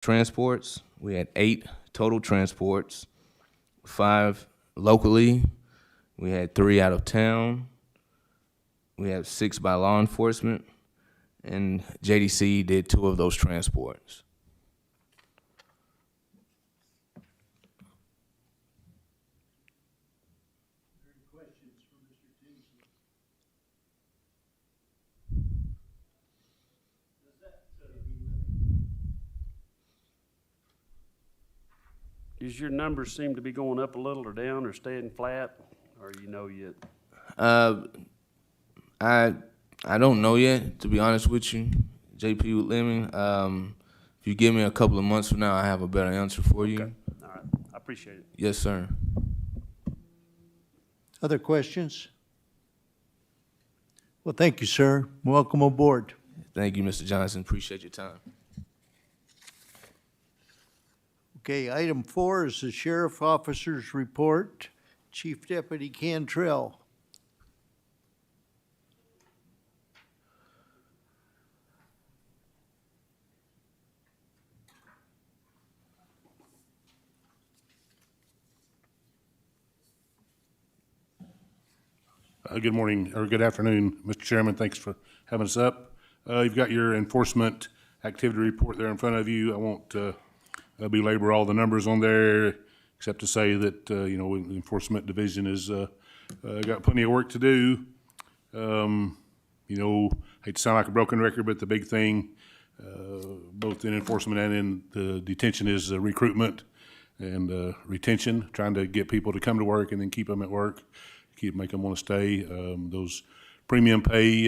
transports. We had 8 total transports, 5 locally. We had 3 out of town. We had 6 by law enforcement, and JDC did 2 of those transports. Does your numbers seem to be going up a little or down or staying flat, or you know yet? I don't know yet, to be honest with you, JP with Lemon. If you give me a couple of months from now, I have a better answer for you. Okay. All right. I appreciate it. Yes, sir. Other questions? Well, thank you, sir. Welcome aboard. Thank you, Mr. Johnson. Appreciate your time. Okay, item 4 is the sheriff officer's report. Chief Deputy Cantrell. Good morning, or good afternoon, Mr. Chairman. Thanks for having us up. You've got your enforcement activity report there in front of you. I won't belabor all the numbers on there, except to say that, the Enforcement Division has got plenty of work to do. Hate to sound like a broken record, but the big thing, both in enforcement and in the detention, is recruitment and retention, trying to get people to come to work and then keep them at work. Make them want to stay. Those premium pay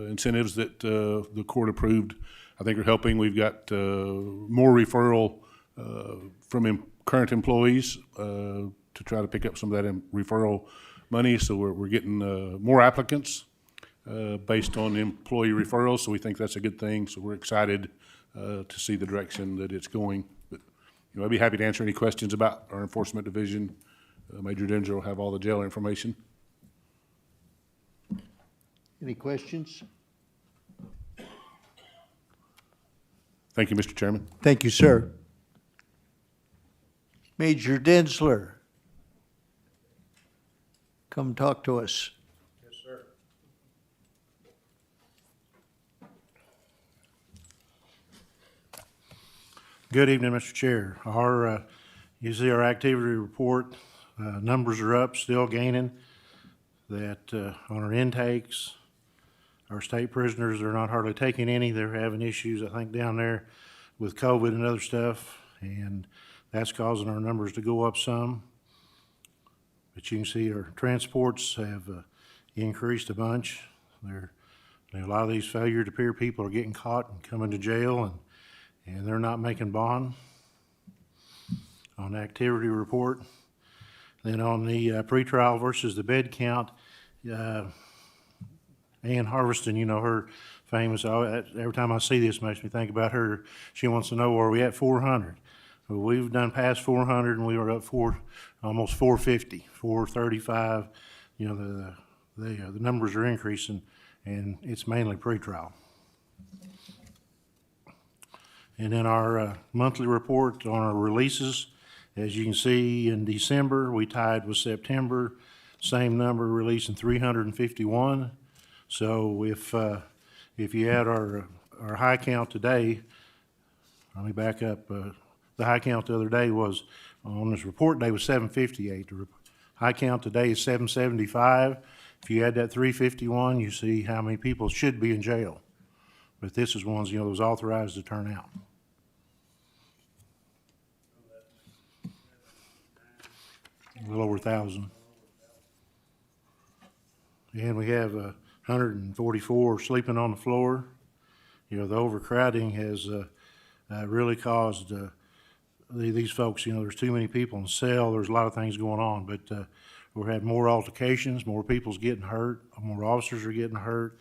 incentives that the court approved, I think, are helping. We've got more referral from current employees to try to pick up some of that referral money. So we're getting more applicants based on employee referrals. So we think that's a good thing. So we're excited to see the direction that it's going. But I'd be happy to answer any questions about our enforcement division. Major Dinger will have all the jail information. Any questions? Thank you, Mr. Chairman. Thank you, sir. Major Densler. Come talk to us. Yes, sir. Good evening, Mr. Chair. You see our activity report, numbers are up, still gaining. That on our intakes, our state prisoners are not hardly taking any. They're having issues, I think, down there with COVID and other stuff, and that's causing our numbers to go up some. But you can see our transports have increased a bunch. A lot of these failure to appear people are getting caught and coming to jail, and they're not making bond. On the activity report, then on the pretrial versus the bed count, Ann Harveston, her famous, every time I see this makes me think about her. She wants to know, where we at 400? Well, we've done past 400 and we were up almost 450, 435. The numbers are increasing, and it's mainly pretrial. And then our monthly report on our releases, as you can see, in December, we tied with September, same number, releasing 351. So if you add our high count today, let me back up. The high count the other day was, on this report day, was 758. The high count today is 775. If you add that 351, you see how many people should be in jail. But this is ones, that was authorized to turn out. A little over 1,000. And we have 144 sleeping on the floor. The overcrowding has really caused these folks, there's too many people in the cell. There's a lot of things going on, but we're having more altercations, more people's getting hurt, more officers are getting hurt,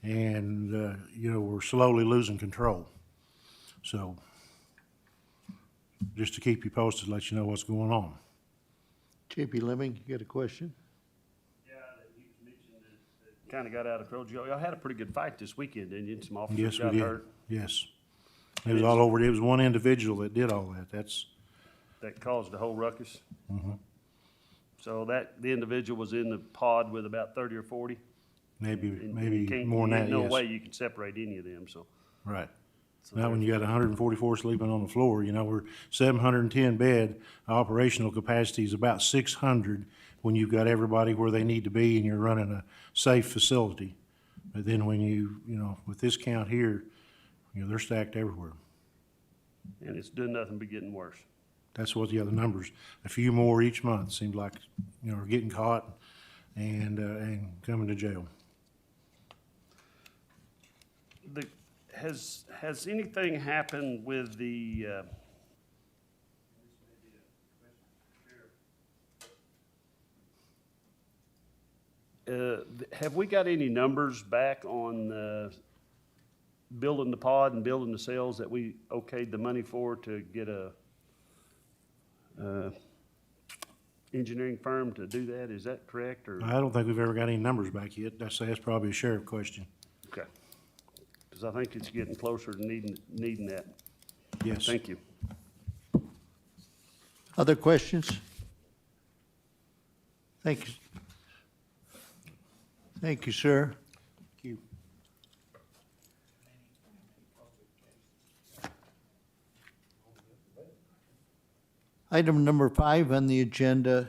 and we're slowly losing control. So just to keep you posted, let you know what's going on. J.P. Lemming, you got a question? Yeah, you mentioned that kind of got out of control. Y'all had a pretty good fight this weekend, didn't you? Some officers Yes, got we did. hurt. Yes. It was all over, it was one individual that did all that. That caused the whole ruckus? So the individual was in the pod with about 30 or 40? Maybe And more than that, no yes. way you can separate any of them, so. Right. Now, when you got 144 sleeping on the floor, you know, we're 710 bed, operational capacity is about 600 when you've got everybody where they need to be and you're running a safe facility. But then when you know, with this count here, you know, they're stacked everywhere. And it's doing nothing but getting worse. That's what the other numbers, a few more each month, seems like, you know, are getting caught and coming to jail. Has anything happened with the, have we got any numbers back on building the pod and building the cells that we okayed the money for to get a engineering firm to do that? Is that correct, or? I don't think we've ever got any numbers back yet. That's probably a sheriff question. Okay. Because I think it's getting closer to needing that. Yes. Thank you. Other questions? Thank you. Thank you, sir. Thank you. Item number 5 on the agenda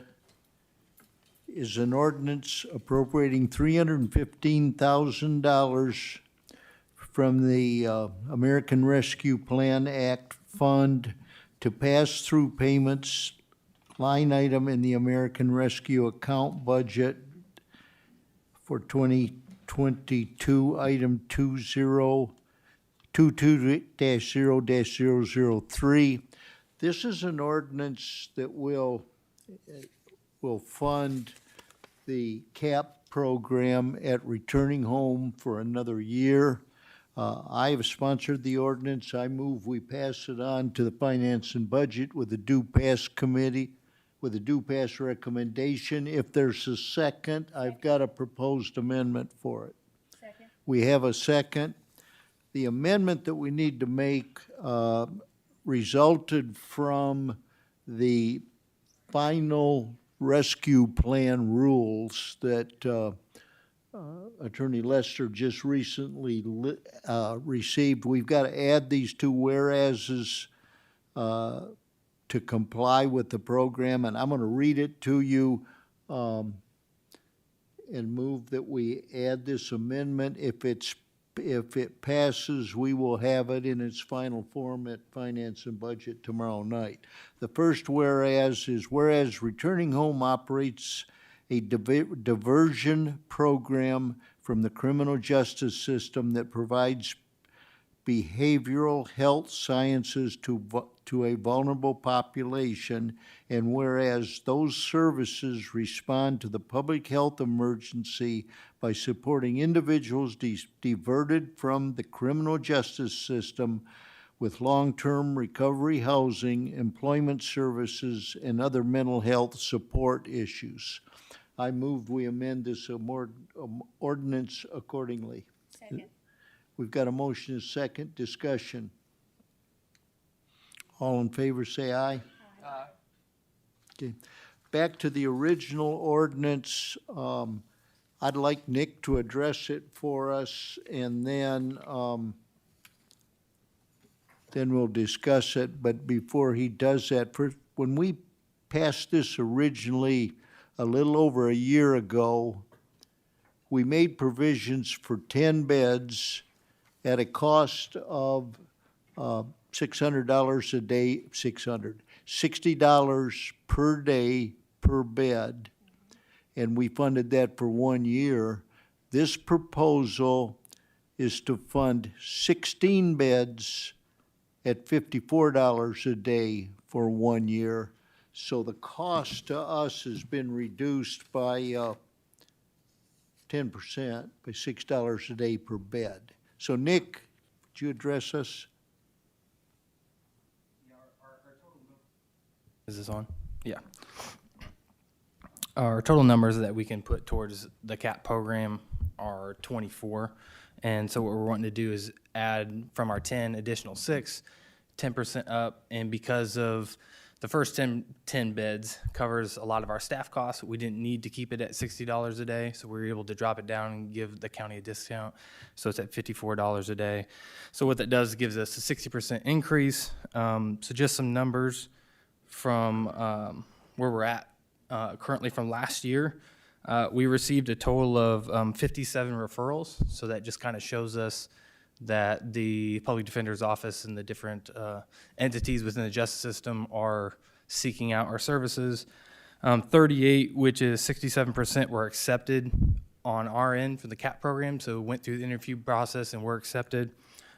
is an ordinance appropriating $315,000 from the American Rescue Plan Act Fund to pass through payments line item in the American Rescue account budget for 2022, item 2022-0-003. This is an ordinance that will fund the CAP program at Returning Home for another year. I have sponsored the ordinance. I move we pass it on to the Finance and Budget with a due pass committee, with a due pass recommendation. If there's a second, I've got a proposed amendment for it. Second. We have a second. The amendment that we need to make resulted from the final rescue plan rules that Attorney Lester just recently received. We've got to add these two whereases to comply with the program, and I'm going to read it to you and move that we add this amendment. If it passes, we will have it in its final form at Finance and Budget tomorrow night. The first whereas is, whereas Returning Home operates a diversion program from the criminal justice system that provides behavioral health sciences to a vulnerable population, and whereas those services respond to the public health emergency by supporting individuals diverted from the criminal justice system with long-term recovery housing, employment services, and other mental health support issues. I move we amend this ordinance accordingly. Second. We've got a motion and a second. Discussion. All in favor, say aye. Aye. Okay. Back to the original ordinance. I'd like Nick to address it for us, and then we'll discuss it. But before he does that, when we passed this originally a little over a year ago, we made provisions for 10 beds at a cost of $600 a day, $60 per day per bed, and we funded that for 1 year. This proposal is to fund 16 beds at $54 a day for 1 year. So the cost to us has been reduced by 10%, by $6 a day per bed. So Nick, would you address us? Is this on? Yeah. Our total numbers that we can put towards the CAP program are 24, And so what we're wanting to do is add from our 10 additional 6, 10% up. And because of the first 10 beds covers a lot of our staff costs, we didn't need to keep it at $60 a day. So we were able to drop it down and give the county a discount. So it's at $54 a day. So what that does gives us a 60% increase. So just some numbers from where we're at currently from last year. We received a total of 57 referrals, so that just kind of shows us that the public defender's office and the different entities within the justice system are seeking out our services. 38, which is 67%, were accepted on our end for the CAP program, so went through the interview process and were accepted.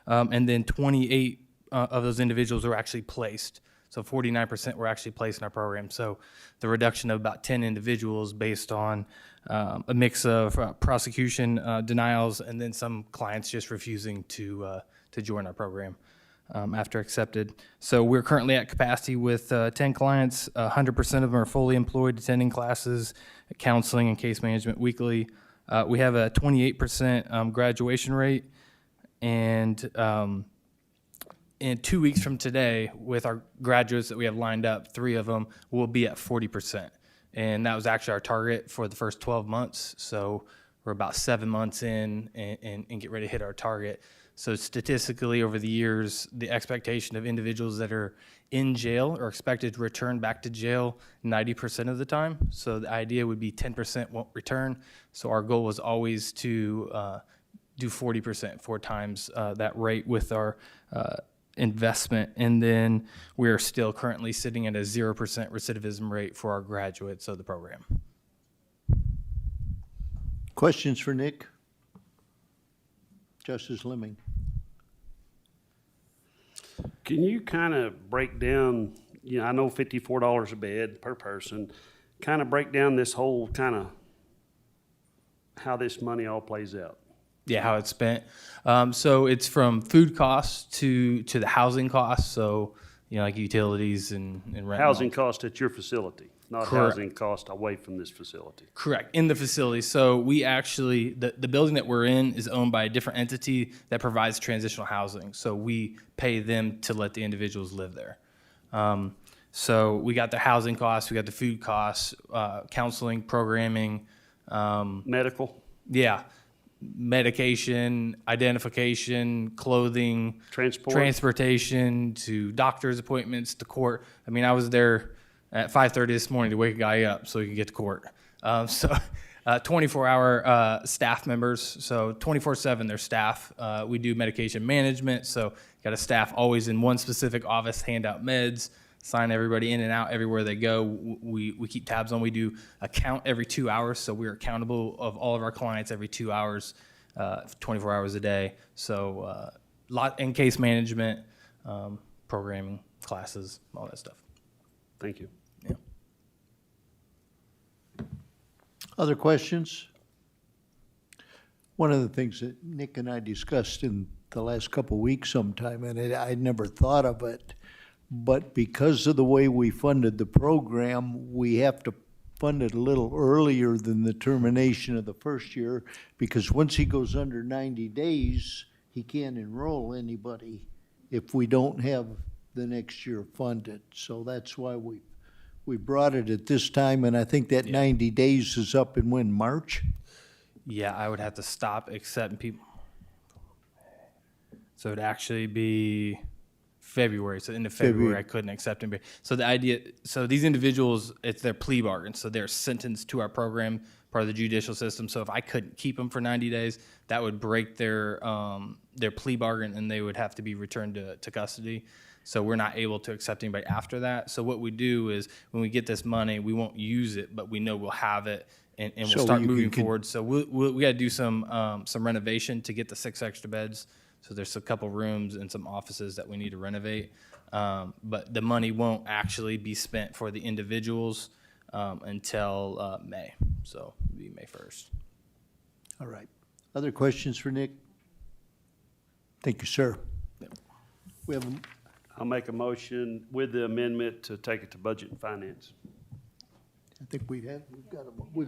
And then 28 of those individuals were actually placed. So 49% were actually placed in our program. So the reduction of about 10 individuals based on a mix of prosecution denials and then some clients just refusing to join our program after accepted. So we're currently at capacity with 10 clients. 100% of them are fully employed, attending classes, counseling, and case management weekly. We have a 28% graduation rate, and in 2 weeks from today, with our graduates that we have lined up, 3 of them will be at 40%. And that was actually our target for the first 12 months. So we're about 7 months in and get ready to hit our target. So statistically, over the years, the expectation of individuals that are in jail are expected to return back to jail 90% of the time. So the idea would be 10% won't return. So our goal was always to do 40%, 4 times that rate with our investment. And then we're still currently sitting at a 0% recidivism rate for our graduates of the program. Questions for Nick? Justice Lemming. Can you kind of break down, I know $54 a bed per person, kind of break down this whole kind of how this money all plays out? Yeah, how it's spent. So it's from food costs to the housing costs. So, like utilities and rent. Housing cost at your facility, not Correct. housing cost away from this facility. Correct, in the facility. So we actually, the building that we're in is owned by a different entity that provides transitional housing. So we pay them to let the individuals live there. So we got the housing costs, we got the food costs, counseling, programming. Medical, Yeah. Medication, identification, clothing, transportation to doctor's appointments, to court. I mean, I was there at 5:30 this morning to wake a guy up so he could get to court. 24-hour staff members, so 24/7 they're staff. We do medication management, so got a staff always in one specific office, hand out meds, sign everybody in and out everywhere they go. We keep tabs on. We do a count every 2 hours, so we're accountable of all of our clients every 2 hours, 24 hours a day. So lot in case management, programming, classes, all that stuff. thank you. Yeah. Other questions? One of the things that Nick and I discussed in the last couple of weeks sometime, and I'd never thought of it, but because of the way we funded the program, we have to fund it a little earlier than the termination of the first year, because once he goes under 90 days, he can't enroll anybody if we don't have the next year funded. So that's why we brought it at this time, and I think that 90 days is up in when, March? Yeah, I would have to stop accepting people. So it'd actually be February. So into February, I couldn't accept anybody. So the idea, so these individuals, it's their plea bargain. So they're sentenced to our program, part of the judicial system. So if I couldn't keep them for 90 days, that would break their plea bargain, and they would have to be returned to custody. So we're not able to accept anybody after that. So what we do is when we get this money, we won't use it, but we know we'll have it, and we'll So start you moving can- forward. So we got to do some renovation to get the 6 extra beds. So there's a couple rooms and some offices that we need to renovate. But the money won't actually be spent for the individuals until May. So it'll be May 1st. All right. Other questions for Nick? Thank you, sir. We have, I'll make a motion with the amendment to take it to Budget and Finance. I think we've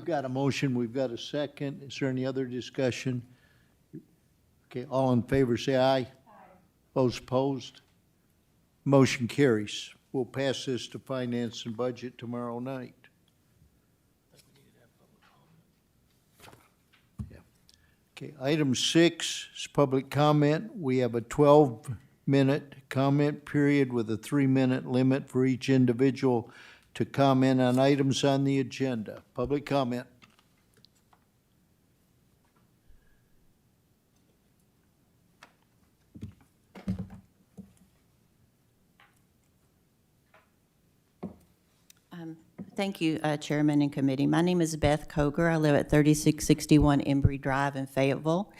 got a motion, we've got a second. Is there any other discussion? Okay, all in favor, say aye. Those opposed? Motion carries. We'll pass this to Finance and Budget tomorrow night. Yeah. Okay, item 6 is public comment. We have a 12-minute comment period with a 3-minute limit for each individual to comment on items on the agenda. Public comment. Thank you, Chairman and Committee. My name is Beth Coger. I live at 3661 Embry Drive in Fayetteville.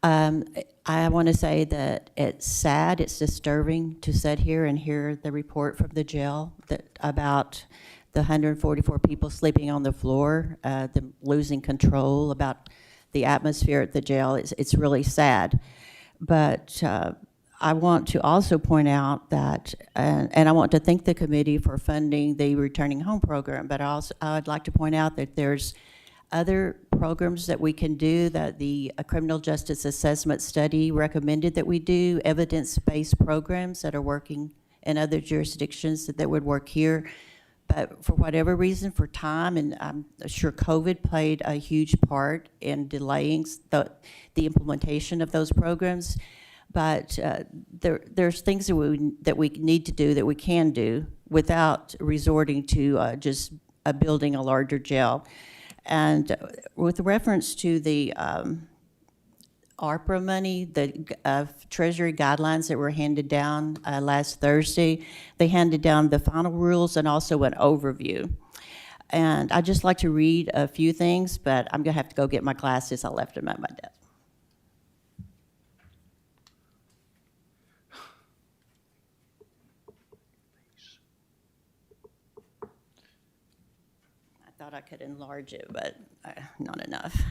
I want to say that it's sad, it's disturbing to sit here and hear the report from the jail about the 144 people sleeping on the floor, them losing control, about the atmosphere at the jail. It's really sad. But I want to also point out that, and I want to thank the committee for funding the Returning Home program, but I'd like to point out that there's other programs that we can do that the Criminal Justice Assessment Study recommended that we do, evidence-based programs that are working in other jurisdictions that would work here. But for whatever reason, for time, and I'm sure COVID played a huge part in delaying the implementation of those programs. But there's things that we need to do, that we can do, without resorting to just building a larger jail. And with reference to the ARPA money, the Treasury guidelines that were handed down last Thursday, they handed down the final rules and also an overview. And I'd just like to read a few things, but I'm gonna have to go get my glasses. I left them at my desk. I could enlarge it, but not enough.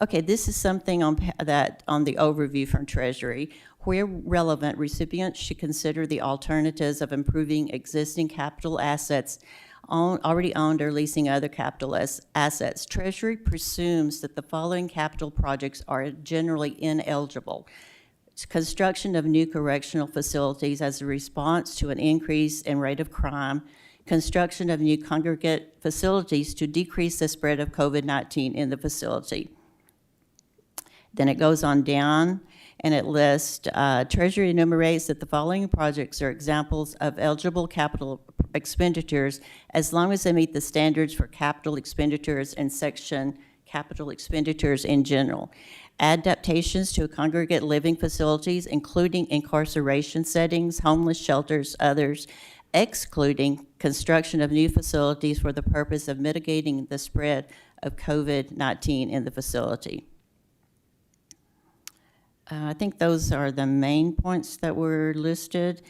Okay, this is something on the overview from Treasury. Where relevant, recipients should consider the alternatives of improving existing capital assets already owned or leasing other capital assets. Treasury presumes that the following capital projects are generally ineligible. It's construction of new correctional facilities as a response to an increase in rate of crime, construction of new congregate facilities to decrease the spread of COVID-19 in the facility. Then it goes on down and it lists, Treasury enumerates that the following projects are examples of eligible capital expenditures as long as they meet the standards for capital expenditures in section capital expenditures in general. Adaptations to congregate living facilities, including incarceration settings, homeless shelters, others, excluding construction of new facilities for the purpose of mitigating the spread of COVID-19 in the facility. I think those are the main points that were listed.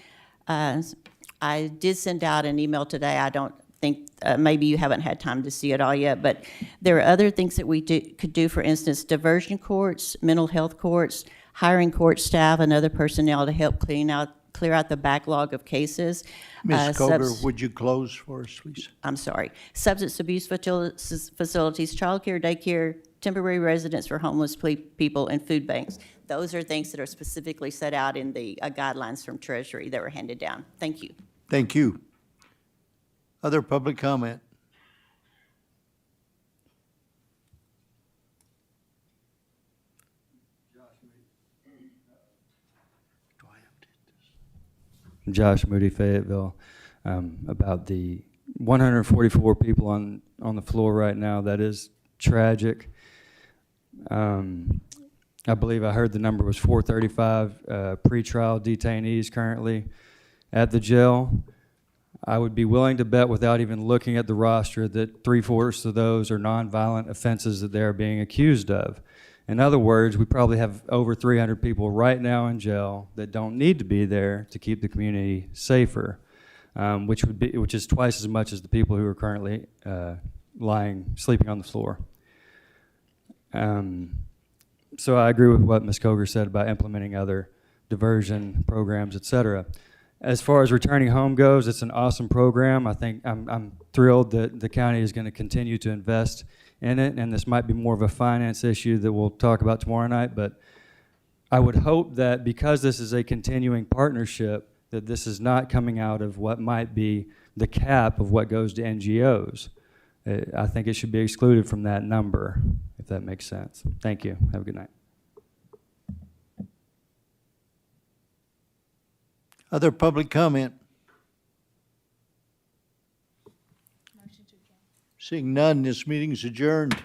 I did send out an email today. I don't think, maybe you haven't had time to see it all yet, but there are other things that we could do, for instance, diversion courts, mental health courts, hiring court staff and other personnel to help clear out the backlog of cases. Ms. Coger, would you close for us, please? I'm sorry. Substance abuse facilities, child care, daycare, temporary residence for homeless people, and food banks. Those are things that are specifically set out in the guidelines from Treasury that were handed down. Thank you. Thank you. Other public comment? Josh Moody, Fayetteville, about the 144 people on the floor right now. That is tragic. I believe I heard the number was 435 pretrial detainees currently at the jail. I would be willing to bet, without even looking at the roster, that 3/4 of those are nonviolent offenses that they're being accused of. In other words, we probably have over 300 people right now in jail that don't need to be there to keep the community safer, which is twice as much as the people who are currently sleeping on the floor. So I agree with what Ms. Coger said about implementing other diversion programs, et cetera. As far as Returning Home goes, it's an awesome program. I think I'm thrilled that the county is going to continue to invest in it, and this might be more of a finance issue that we'll talk about tomorrow night, but I would hope that because this is a continuing partnership, that this is not coming out of what might be the cap of what goes to NGOs. I think it should be excluded from that number, if that makes sense. Thank you. Have a good night. Other public comment? Seeing none, this meeting is adjourned.